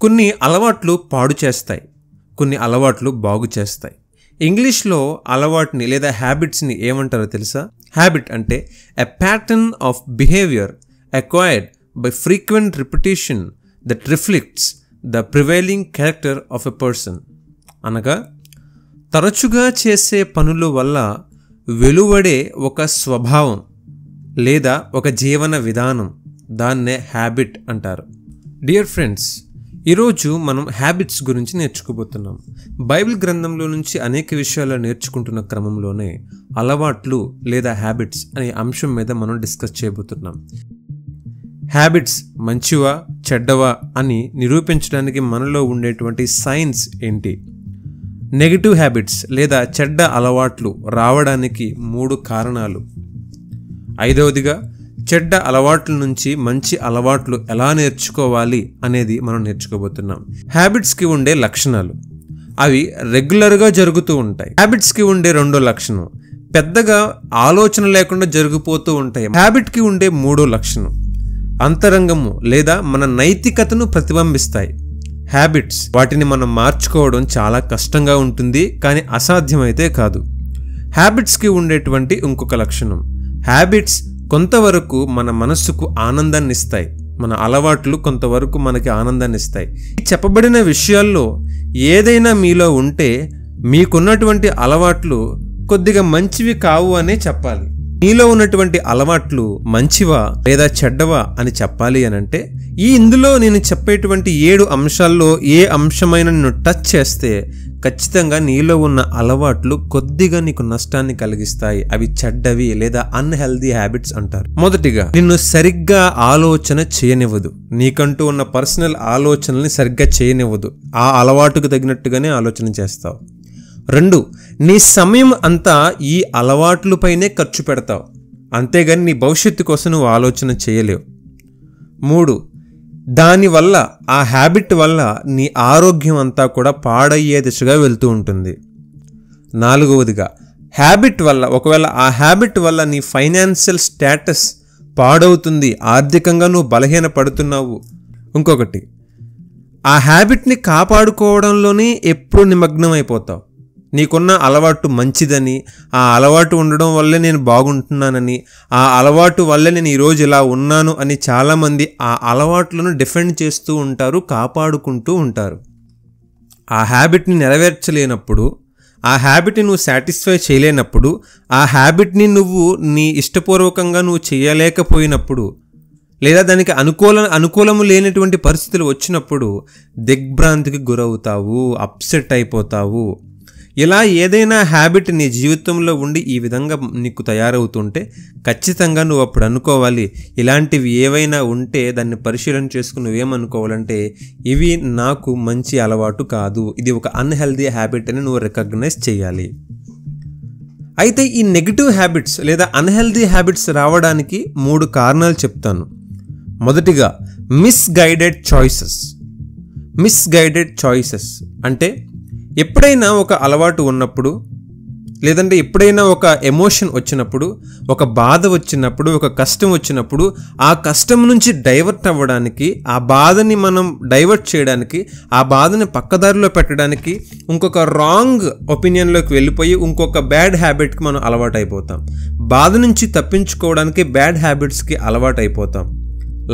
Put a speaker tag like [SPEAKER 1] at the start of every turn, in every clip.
[SPEAKER 1] కొన్ని అలవాట్లు పాడు చేస్తాయి, కొన్ని అలవాట్లు బాగు చేస్తాయి. ఇంగ్లీష్లో అలవాటుని లేదా హ్యాబిట్స్ని ఏమంటారో తెలుసా? హ్యాబిట్ అంటే ఎ pattern of behaviour acquired by frequent repetition that reflects the prevailing character of a person. అనగా తరచుగా చేసే పనుల వల్ల వెలువడే ఒక స్వభావం లేదా ఒక జీవన విధానం, దాన్నే హ్యాబిట్ అంటారు. డియర్ ఫ్రెండ్స్, ఈరోజు మనం హ్యాబిట్స్ గురించి నేర్చుకోబోతున్నాం. బైబిల్ గ్రంథంలో నుంచి అనేక విషయాలు నేర్చుకుంటున్న క్రమంలోనే అలవాట్లు లేదా హ్యాబిట్స్ అనే అంశం మీద మనం డిస్కస్ చేయబోతున్నాం. హ్యాబిట్స్ మంచివా చెడ్డవా అని నిరూపించడానికి మనలో ఉండేటువంటి సైన్స్ ఏంటి? నెగటివ్ హ్యాబిట్స్ లేదా చెడ్డ అలవాట్లు రావడానికి 3 కారణాలు. 5వదిగా చెడ్డ అలవాట్ల నుంచి మంచి అలవాట్లు ఎలా నేర్చుకోవాలి అనేది మనం నేర్చుకోబోతున్నాం. హ్యాబిట్స్కి ఉండే లక్షణాలు, అవి రెగ్యులర్గా జరుగుతూ ఉంటాయి. హ్యాబిట్స్కి ఉండే 2వ లక్షణం, పెద్దగా ఆలోచన లేకుండా జరిగిపోతూ ఉంటాయి. హ్యాబిట్కి ఉండే 3వ లక్షణం, అంతరంగము లేదా మన నైతికతను ప్రతిబింబిస్తాయి. హ్యాబిట్స్, వాటిని మనం మార్చుకోవడం చాలా కష్టంగా ఉంటుంది, కానీ అసాధ్యమైతే కాదు. హ్యాబిట్స్కి ఉండేటువంటి ఇంకొక లక్షణం, హ్యాబిట్స్ కొంతవరకు మన మనస్సుకు ఆనందాన్ని ఇస్తాయి. మన అలవాట్లు కొంతవరకు మనకి ఆనందాన్ని ఇస్తాయి. ఈ చెప్పబడిన విషయాల్లో ఏదైనా మీలో ఉంటే మీకున్నటువంటి అలవాట్లు కొద్దిగా మంచివి కావు అనే చెప్పాలి. మీలో ఉన్నటువంటి అలవాట్లు మంచివా లేదా చెడ్డవా అని చెప్పాలి అనంటే ఇందులో నేను చెప్పేటువంటి 7 అంశాల్లో ఏ అంశమైన నిన్ను టచ్ చేస్తే ఖచ్చితంగా నీలో ఉన్న అలవాట్లు కొద్దిగా నీకు నష్టాన్ని కలిగిస్తాయి. అవి చెడ్డవి లేదా అన్హెల్దీ హ్యాబిట్స్ అంటారు. మొదటిగా, నిన్ను సరిగ్గా ఆలోచన చేయనివ్వదు. నీకంటూ ఉన్న పర్సనల్ ఆలోచనల్ని సరిగ్గా చేయనివ్వదు. ఆ అలవాటుకు తగినట్టుగానే ఆలోచన చేస్తావు. 2, నీ సమయం అంతా ఈ అలవాట్లపైనే ఖర్చు పెడతావు, అంతేగాని నీ భవిష్యత్తు కోసం నువ్వు ఆలోచన చేయలేవు. 3, దానివల్ల ఆ హ్యాబిట్ వల్ల నీ ఆరోగ్యం అంతా కూడా పాడయ్యే దిశగా వెళ్తూ ఉంటుంది. 4వదిగా, హ్యాబిట్ వల్ల, ఒకవేళ ఆ హ్యాబిట్ వల్ల నీ ఫైనాన్షియల్ స్టేటస్ పాడవుతుంది, ఆర్థికంగా నువ్వు బలహీన పడుతున్నావు. ఇంకొకటి, ఆ హ్యాబిట్ని కాపాడుకోవడంలోనే ఎప్పుడు నిమగ్నం అయిపోతావు. నీకున్న అలవాటు మంచిదని, ఆ అలవాటు ఉండడం వల్లే నేను బాగుంటున్నానని, ఆ అలవాటు వల్లే నేను ఈరోజు ఇలా ఉన్నాను అని చాలామంది ఆ అలవాట్లను డిఫెండ్ చేస్తూ ఉంటారు, కాపాడుకుంటూ ఉంటారు. ఆ హ్యాబిట్ని నెరవేర్చలేనప్పుడు, ఆ హ్యాబిట్ని నువ్వు సాటిస్ఫై చేయలేనప్పుడు, ఆ హ్యాబిట్ని నువ్వు నీ ఇష్టపూర్వకంగా నువ్వు చేయలేకపోయినప్పుడు, లేదా దానికి అనుకూలము లేనటువంటి పరిస్థితులు వచ్చినప్పుడు దిగ్భ్రాంతికి గురవుతావు, అప్సెట్ అయిపోతావు. ఇలా ఏదైనా హ్యాబిట్ నీ జీవితంలో ఉండి ఈ విధంగా నీకు తయారవుతుంటే ఖచ్చితంగా నువ్వు అప్పుడు అనుకోవాలి, ఇలాంటివి ఏవైనా ఉంటే దాన్ని పరిశీలన చేసుకుని నువ్వేమనుకోవాలంటే ఇవి నాకు మంచి అలవాటు కాదు, ఇది ఒక అన్హెల్దీ హ్యాబిట్ అని నువ్వు రికగ్నైజ్ చేయాలి. అయితే ఈ నెగిటివ్ హ్యాబిట్స్ లేదా అన్హెల్దీ హ్యాబిట్స్ రావడానికి 3 కారణాలు చెప్తాను. మొదటిగా, మిస్గైడెడ్ చాయిసెస్ అంటే ఎప్పుడైనా ఒక అలవాటు ఉన్నప్పుడు, లేదంటే ఎప్పుడైనా ఒక ఎమోషన్ వచ్చినప్పుడు, ఒక బాధ వచ్చినప్పుడు, ఒక కష్టం వచ్చినప్పుడు, ఆ కష్టం నుంచి డైవర్ట్ అవ్వడానికి, ఆ బాధని మనం డైవర్ట్ చేయడానికి, ఆ బాధని పక్కదారిలో పెట్టడానికి ఇంకొక రాంగ్ ఒపీనియన్లోకి వెళ్ళిపోయి ఇంకొక బ్యాడ్ హ్యాబిట్కి మనం అలవాటు అయిపోతాం. బాధ నుంచి తప్పించుకోవడానికి బ్యాడ్ హ్యాబిట్స్కి అలవాటు అయిపోతాం.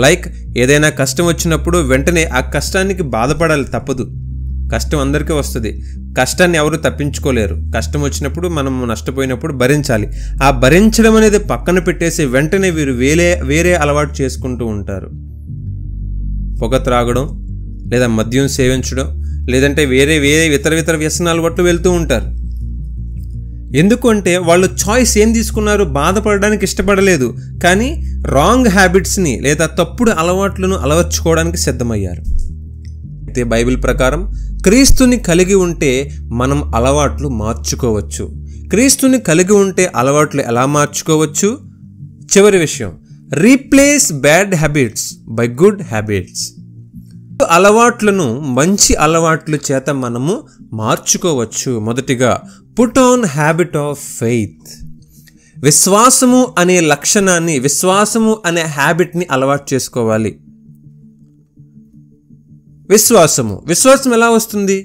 [SPEAKER 1] లైక్, ఏదైనా కష్టం వచ్చినప్పుడు వెంటనే ఆ కష్టానికి బాధపడాలి, తప్పదు. కష్టం అందరికీ వస్తుంది, కష్టాన్ని ఎవరు తప్పించుకోలేరు. కష్టం వచ్చినప్పుడు, మనం నష్టపోయినప్పుడు భరించాలి. ఆ భరించడం అనేది పక్కన పెట్టేసి వెంటనే వీరు వేరే అలవాటు చేసుకుంటూ ఉంటారు. పొగ త్రాగడం, లేదా మద్యం సేవించడం, లేదంటే వేరే ఇతర వ్యసనాల పట్ల వెళ్తూ ఉంటారు. ఎందుకంటే వాళ్ళు చాయిస్ ఏం తీసుకున్నారు? బాధపడడానికి ఇష్టపడలేదు, కానీ రాంగ్ హ్యాబిట్స్ని లేదా తప్పుడు అలవాట్లను అలవర్చుకోవడానికి సిద్ధమయ్యారు. అయితే బైబిల్ ప్రకారం క్రీస్తుని కలిగి ఉంటే మనం అలవాట్లు మార్చుకోవచ్చు. క్రీస్తుని కలిగి ఉంటే అలవాట్లు ఎలా మార్చుకోవచ్చు? చివరి విషయం, replace bad habits by good habits. అలవాట్లను మంచి అలవాట్ల చేత మనము మార్చుకోవచ్చు. మొదటిగా, put on habit of faith. విశ్వాసము అనే లక్షణాన్ని, విశ్వాసము అనే హ్యాబిట్ని అలవాటు చేసుకోవాలి. విశ్వాసం ఎలా వస్తుంది?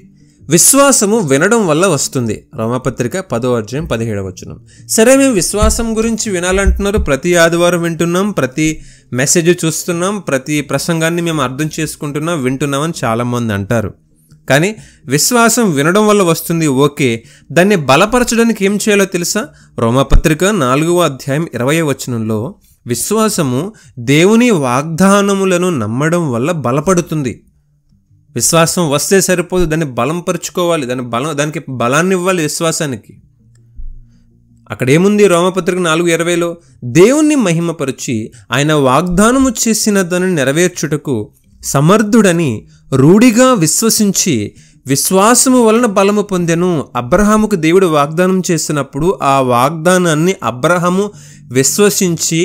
[SPEAKER 1] విశ్వాసము వినడం వల్ల వస్తుంది. రోమాపత్రిక 10:17. సరే, మేము విశ్వాసం గురించి వినాలంటున్నారు, ప్రతి ఆదివారం వింటున్నాం, ప్రతి మెసేజ్ చూస్తున్నాం, ప్రతి ప్రసంగాన్ని మేము అర్థం చేసుకుంటున్నాం, వింటున్నామని చాలామంది అంటారు. కానీ విశ్వాసం వినడం వల్ల వస్తుంది, ఓకే. దాన్ని బలపరచడానికి ఏం చేయాలో తెలుసా? రోమాపత్రిక 4:20 విశ్వాసము దేవుని వాగ్దానములను నమ్మడం వల్ల బలపడుతుంది. విశ్వాసం వస్తే సరిపోదు, దాన్ని బలంపరుచుకోవాలి, దానికి బలాన్ని ఇవ్వాలి విశ్వాసానికి. అక్కడ ఏముంది? రోమపత్రిక 4:20 దేవుణ్ణి మహిమపరిచి ఆయన వాగ్దానము చేసిన దానిని నెరవేర్చుటకు సమర్థుడని రూఢిగా విశ్వసించి విశ్వాసము వలన బలము పొందెను. అబ్రహాముకు దేవుడు వాగ్దానం చేసినప్పుడు ఆ వాగ్దానాన్ని అబ్రహాము విశ్వసించి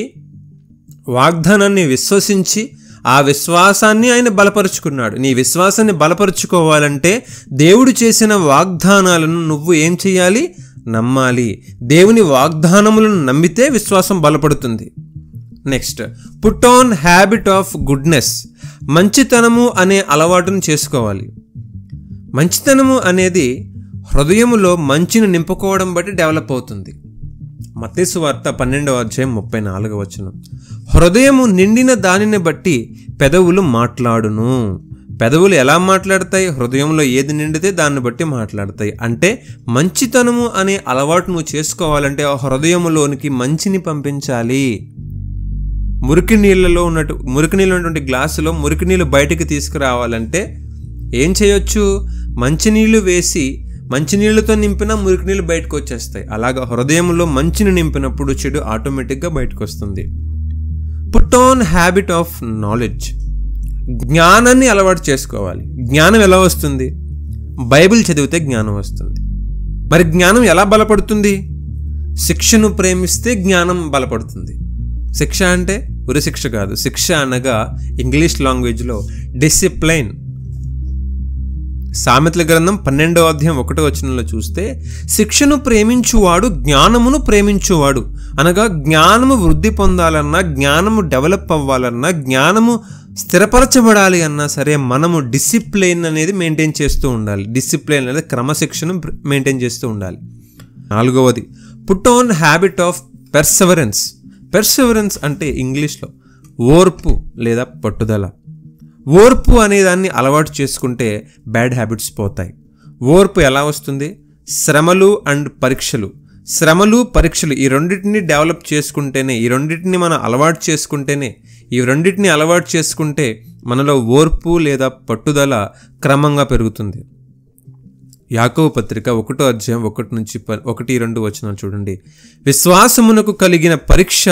[SPEAKER 1] ఆ విశ్వాసాన్ని ఆయన బలపరుచుకున్నాడు. నీ విశ్వాసాన్ని బలపరుచుకోవాలంటే దేవుడు చేసిన వాగ్దానాలను నువ్వు ఏం చేయాలి? నమ్మాలి. దేవుని వాగ్దానములను నమ్మితే విశ్వాసం బలపడుతుంది. Next, put on habit of goodness. మంచితనము అనే అలవాటును చేసుకోవాలి. మంచితనము అనేది హృదయములో మంచిని నింపుకోవడం బట్టి డెవలప్ అవుతుంది. మత్తయి సువార్త 12:34. హృదయము నిండిన దానిని బట్టి పెదవులు మాట్లాడును. పెదవులు ఎలా మాట్లాడతాయి? హృదయంలో ఏది నిండితే దాన్ని బట్టి మాట్లాడతాయి. అంటే మంచితనము అనే అలవాటు నువ్వు చేసుకోవాలంటే ఆ హృదయములోనికి మంచిని పంపించాలి. మురికి నీళ్ళలో ఉన్నటువంటి గ్లాసులో మురికి నీళ్ళు బయటికి తీసుకురావాలంటే ఏం చేయొచ్చు? మంచినీళ్ళు వేసి మంచినీళ్ళతో నింపినా మురికి నీళ్ళు బయటకు వచ్చేస్తాయి. అలాగా హృదయంలో మంచిని నింపినప్పుడు చెడు ఆటోమేటిక్గా బయటకు వస్తుంది. Put on habit of knowledge. జ్ఞానాన్ని అలవాటు చేసుకోవాలి. జ్ఞానం ఎలా వస్తుంది? బైబిల్ చదివితే జ్ఞానం వస్తుంది. మరి జ్ఞానం ఎలా బలపడుతుంది? శిక్షను ప్రేమిస్తే జ్ఞానం బలపడుతుంది. శిక్ష అంటే ఉరి శిక్ష కాదు. శిక్ష అనగా ఇంగ్లీష్ లాంగ్వేజ్లో డిసిప్లైన్. సామెతల గ్రంథం 12:1 చూస్తే, శిక్షను ప్రేమించువాడు జ్ఞానమును ప్రేమించువాడు. అనగా జ్ఞానము వృద్ధి పొందాలన్నా, జ్ఞానము డెవలప్ అవ్వాలన్నా, జ్ఞానము స్థిరపరచబడాలి అన్నా సరే మనము డిసిప్లైన్ అనేది మెయింటైన్ చేస్తూ ఉండాలి. డిసిప్లైన్ అనేది క్రమశిక్షను మెయింటైన్ చేస్తూ ఉండాలి. 4వది, put on habit of perseverance. Perseverance అంటే ఇంగ్లీష్లో ఓర్పు లేదా పట్టుదల. ఓర్పు అనే దాన్ని అలవాటు చేసుకుంటే బ్యాడ్ హ్యాబిట్స్ పోతాయి. ఓర్పు ఎలా వస్తుంది? శ్రమలు అండ్ పరీక్షలు. శ్రమలు, పరీక్షలు ఈ రెండింటిని డెవలప్ చేసుకుంటేనే, ఈ రెండింటిని మనం అలవాటు చేసుకుంటేనే, ఈ రెండింటిని అలవాటు చేసుకుంటే మనలో ఓర్పు లేదా పట్టుదల క్రమంగా పెరుగుతుంది. యాకోబు పత్రిక 1:1-2 చూడండి. విశ్వాసమునకు కలిగిన పరీక్ష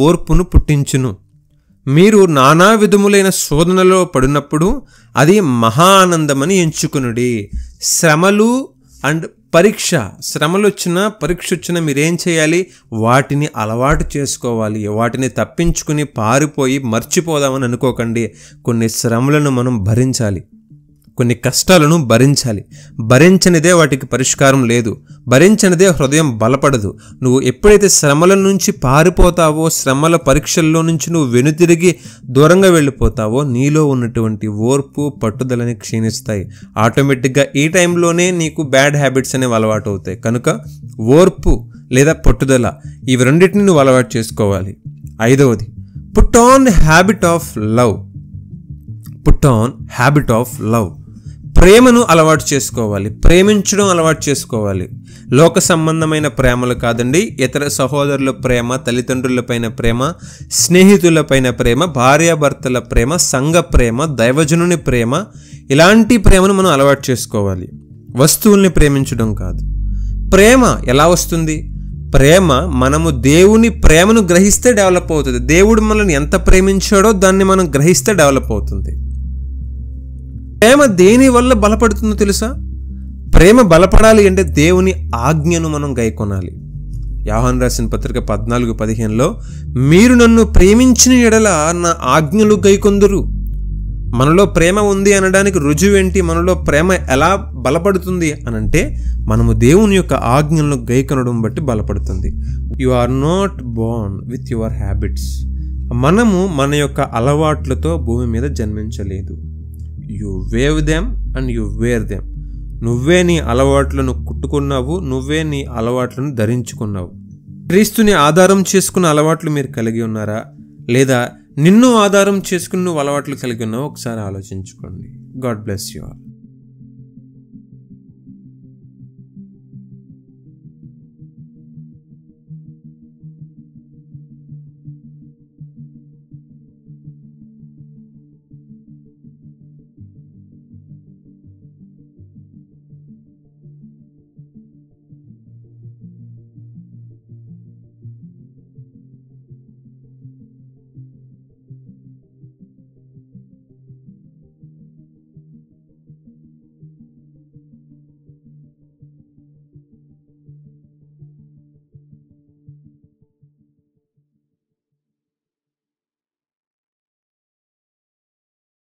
[SPEAKER 1] ఓర్పును పుట్టించును. మీరు నానా విధములైన శోధనలో పడినప్పుడు అది మహా ఆనందమని ఎంచుకునుడి. శ్రమలు అండ్ పరీక్ష, శ్రమలు వచ్చినా పరీక్ష వచ్చినా మీరేం చేయాలి? వాటిని అలవాటు చేసుకోవాలి. వాటిని తప్పించుకుని పారిపోయి మర్చిపోదామని అనుకోకండి. కొన్ని శ్రమలను మనం భరించాలి, కొన్ని కష్టాలను భరించాలి. భరించనిదే వాటికి పరిష్కారం లేదు. భరించనిదే హృదయం బలపడదు. నువ్వు ఎప్పుడైతే శ్రమల నుంచి పారిపోతావో, శ్రమల పరీక్షల్లో నుంచి నువ్వు వెనుతిరిగి దూరంగా వెళ్ళిపోతావో, నీలో ఉన్నటువంటి ఓర్పు, పట్టుదలని క్షీణిస్తాయి. ఆటోమేటిక్గా ఈ టైంలోనే నీకు బ్యాడ్ హ్యాబిట్స్ అనేవి అలవాటు అవుతాయి. కనుక ఓర్పు లేదా పట్టుదల ఇవి రెండింటిని నువ్వు అలవాటు చేసుకోవాలి. 5వది, put on habit of love. Put on habit of love. ప్రేమను అలవాటు చేసుకోవాలి. ప్రేమించడం అలవాటు చేసుకోవాలి. లోక సంబంధమైన ప్రేమలు కాదండి. ఇతర సహోదరుల ప్రేమ, తల్లిదండ్రులపైన ప్రేమ, స్నేహితులపైన ప్రేమ, భార్యాభర్తల ప్రేమ, సంఘ ప్రేమ, దైవజనుని ప్రేమ, ఇలాంటి ప్రేమను మనం అలవాటు చేసుకోవాలి. వస్తువుల్ని ప్రేమించడం కాదు. ప్రేమ ఎలా వస్తుంది? ప్రేమ మనము దేవుని ప్రేమను గ్రహిస్తే డెవలప్ అవుతుంది. దేవుడు మనల్ని ఎంత ప్రేమించాడో దాన్ని మనం గ్రహిస్తే డెవలప్ అవుతుంది. ప్రేమ దేని వల్ల బలపడుతుందో తెలుసా? ప్రేమ బలపడాలి అంటే దేవుని ఆజ్ఞను మనం గైకొనాలి. యోహాను రాసిన పత్రిక 14:15 మీరు నన్ను ప్రేమించిన ఎడల నా ఆజ్ఞలు గైకొందురు. మనలో ప్రేమ ఉంది అనడానికి రుజువు ఏంటి? మనలో ప్రేమ ఎలా బలపడుతుంది అనంటే మనము దేవుని యొక్క ఆజ్ఞలను గైకొనడం బట్టి బలపడుతుంది. You are not born with your habits. మనము మన యొక్క అలవాట్లతో భూమి మీద జన్మించలేదు. You weave them and you wear them. నువ్వే నీ అలవాట్లను కుట్టుకున్నావు, నువ్వే నీ అలవాట్లను ధరించుకున్నావు. క్రీస్తుని ఆధారం చేసుకున్న అలవాట్లు మీరు కలిగి ఉన్నారా, లేదా నిన్ను ఆధారం చేసుకుని నువ్వు అలవాట్లు కలిగి ఉన్నావు? ఒకసారి ఆలోచించుకోండి. God bless you all.